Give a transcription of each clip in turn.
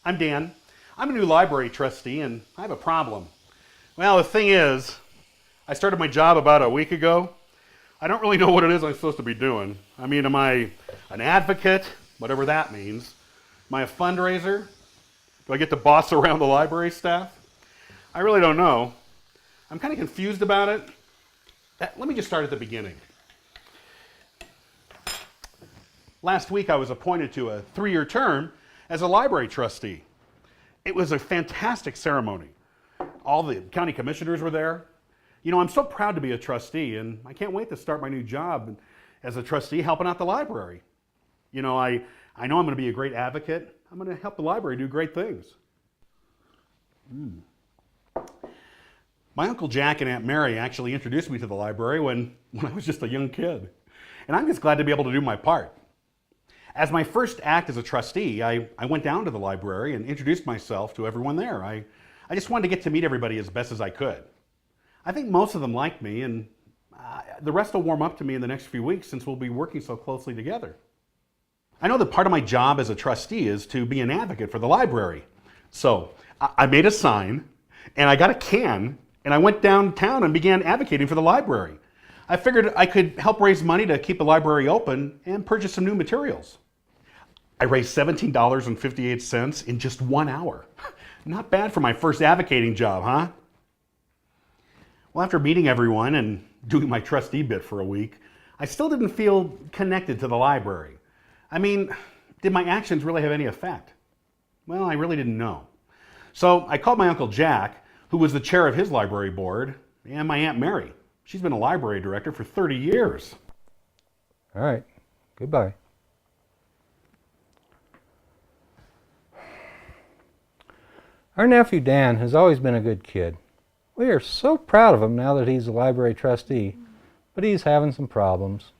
I'm Dan. I'm a new library trustee and I have a problem. Well, the thing is, I started my job about a week ago. I don't really know what it is I'm supposed to be doing. I mean, am I an advocate? Whatever that means. Am I a fundraiser? Do I get to boss around the library staff? I really don't know. I'm kind of confused about it. Let me just start at the beginning. Last week I was appointed to a 3-year term as a library trustee. It was a fantastic ceremony. All the county commissioners were there. You know, I'm so proud to be a trustee, and I can't wait to start my new job as a trustee helping out the library. You know, I know I'm going to be a great advocate. I'm going to help the library do great things. My Uncle Jack and Aunt Mary actually introduced me to the library when I was just a young kid. And I'm just glad to be able to do my part. As my first act as a trustee, I went down to the library and introduced myself to everyone there. I just wanted to get to meet everybody as best as I could. I think most of them like me, and the rest will warm up to me in the next few weeks since we'll be working so closely together. I know that part of my job as a trustee is to be an advocate for the library. So I made a sign, and I got a can, and I went downtown and began advocating for the library. I figured I could help raise money to keep the library open and purchase some new materials. I raised $17.58 in just 1 hour. Not bad for my first advocating job, huh? Well, after meeting everyone and doing my trustee bit for a week, I still didn't feel connected to the library. I mean, did my actions really have any effect? Well, I really didn't know. So I called my Uncle Jack, who was the chair of his library board, and my Aunt Mary. She's been a library director for 30 years. All right, goodbye. Our nephew Dan has always been a good kid. We are so proud of him now that he's a library trustee, but he's having some problems,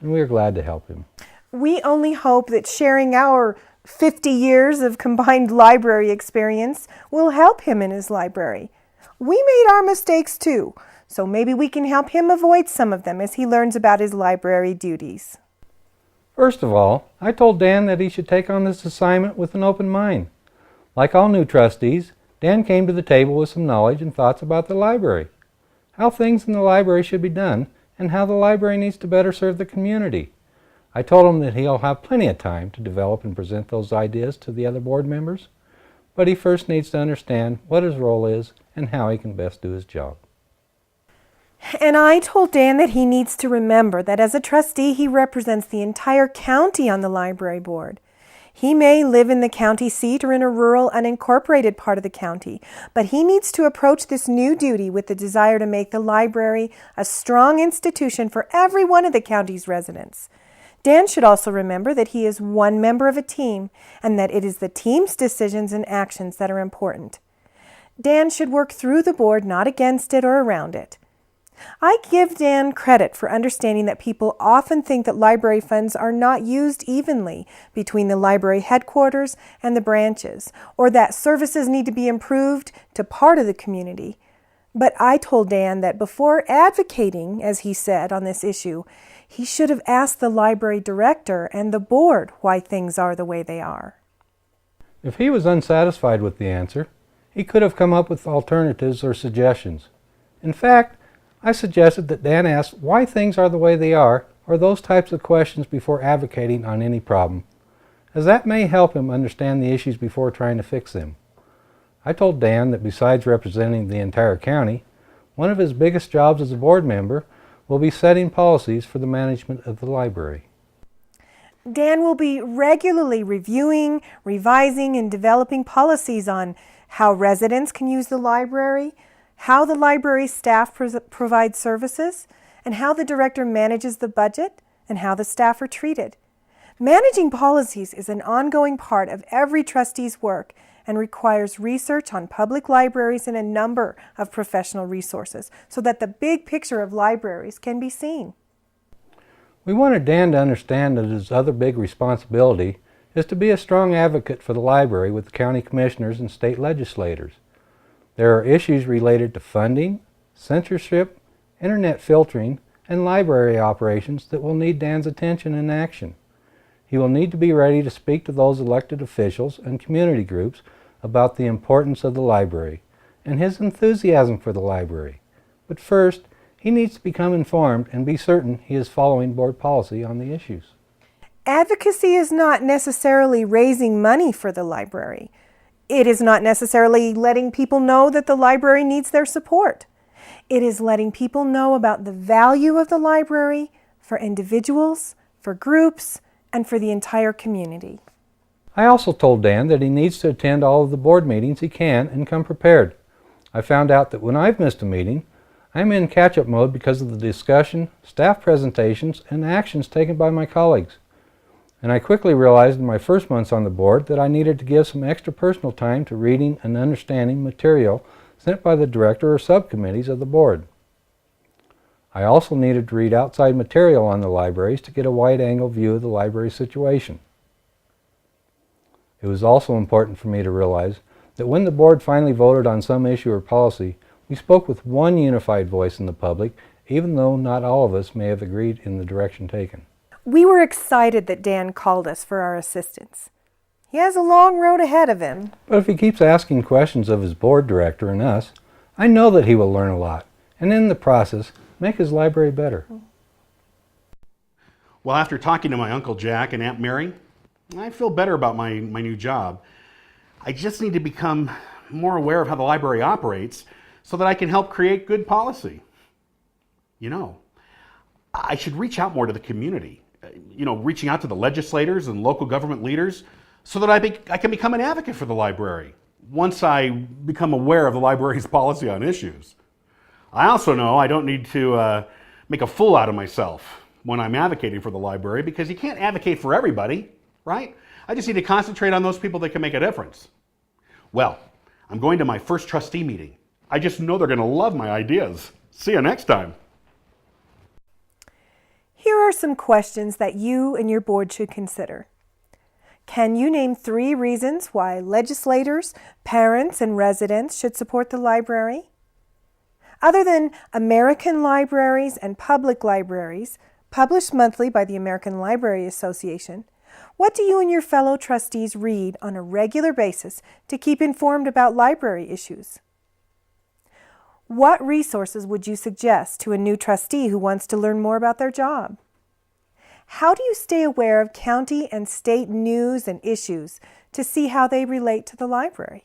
and we are glad to help him. We only hope that sharing our 50 years of combined library experience will help him in his library. We made our mistakes too, so maybe we can help him avoid some of them as he learns about his library duties. First of all, I told Dan that he should take on this assignment with an open mind. Like all new trustees, Dan came to the table with some knowledge and thoughts about the library, how things in the library should be done, and how the library needs to better serve the community. I told him that he'll have plenty of time to develop and present those ideas to the other board members, but he first needs to understand what his role is and how he can best do his job. And I told Dan that he needs to remember that as a trustee, he represents the entire county on the library board. He may live in the county seat or in a rural, unincorporated part of the county, but he needs to approach this new duty with the desire to make the library a strong institution for every one of the county's residents. Dan should also remember that he is one member of a team and that it is the team's decisions and actions that are important. Dan should work through the board, not against it or around it. I give Dan credit for understanding that people often think that library funds are not used evenly between the library headquarters and the branches, or that services need to be improved to part of the community. But I told Dan that before advocating, as he said, on this issue, he should have asked the library director and the board why things are the way they are. If he was unsatisfied with the answer, he could have come up with alternatives or suggestions. In fact, I suggested that Dan ask why things are the way they are, or those types of questions before advocating on any problem, as that may help him understand the issues before trying to fix them. I told Dan that besides representing the entire county, one of his biggest jobs as a board member will be setting policies for the management of the library. Dan will be regularly reviewing, revising, and developing policies on how residents can use the library, how the library staff provides services, and how the director manages the budget, and how the staff are treated. Managing policies is an ongoing part of every trustee's work and requires research on public libraries and a number of professional resources so that the big picture of libraries can be seen. We wanted Dan to understand that his other big responsibility is to be a strong advocate for the library with the county commissioners and state legislators. There are issues related to funding, censorship, internet filtering, and library operations that will need Dan's attention and action. He will need to be ready to speak to those elected officials and community groups about the importance of the library and his enthusiasm for the library. But first, he needs to become informed and be certain he is following board policy on the issues. Advocacy is not necessarily raising money for the library. It is not necessarily letting people know that the library needs their support. It is letting people know about the value of the library for individuals, for groups, and for the entire community. I also told Dan that he needs to attend all of the board meetings he can and come prepared. I found out that when I've missed a meeting, I'm in catch-up mode because of the discussion, staff presentations, and actions taken by my colleagues. And I quickly realized in my first months on the board that I needed to give some extra personal time to reading and understanding material sent by the director or subcommittees of the board. I also needed to read outside material on the libraries to get a wide-angle view of the library situation. It was also important for me to realize that when the board finally voted on some issue or policy, we spoke with one unified voice in the public, even though not all of us may have agreed in the direction taken. We were excited that Dan called us for our assistance. He has a long road ahead of him. But if he keeps asking questions of his board director and us, I know that he will learn a lot, and in the process, make his library better. Well, after talking to my Uncle Jack and Aunt Mary, I feel better about my new job. I just need to become more aware of how the library operates so that I can help create good policy. You know, I should reach out more to the community. Reaching out to the legislators and local government leaders so that I can become an advocate for the library once I become aware of the library's policy on issues. I also know I don't need to make a fool out of myself when I'm advocating for the library, because you can't advocate for everybody, right? I just need to concentrate on those people that can make a difference. Well, I'm going to my first trustee meeting. I just know they're going to love my ideas. See you next time. Here are some questions that you and your board should consider. Can you name 3 reasons why legislators, parents, and residents should support the library? Other than American libraries and public libraries, published monthly by the American Library Association, what do you and your fellow trustees read on a regular basis to keep informed about library issues? What resources would you suggest to a new trustee who wants to learn more about their job? How do you stay aware of county and state news and issues to see how they relate to the library?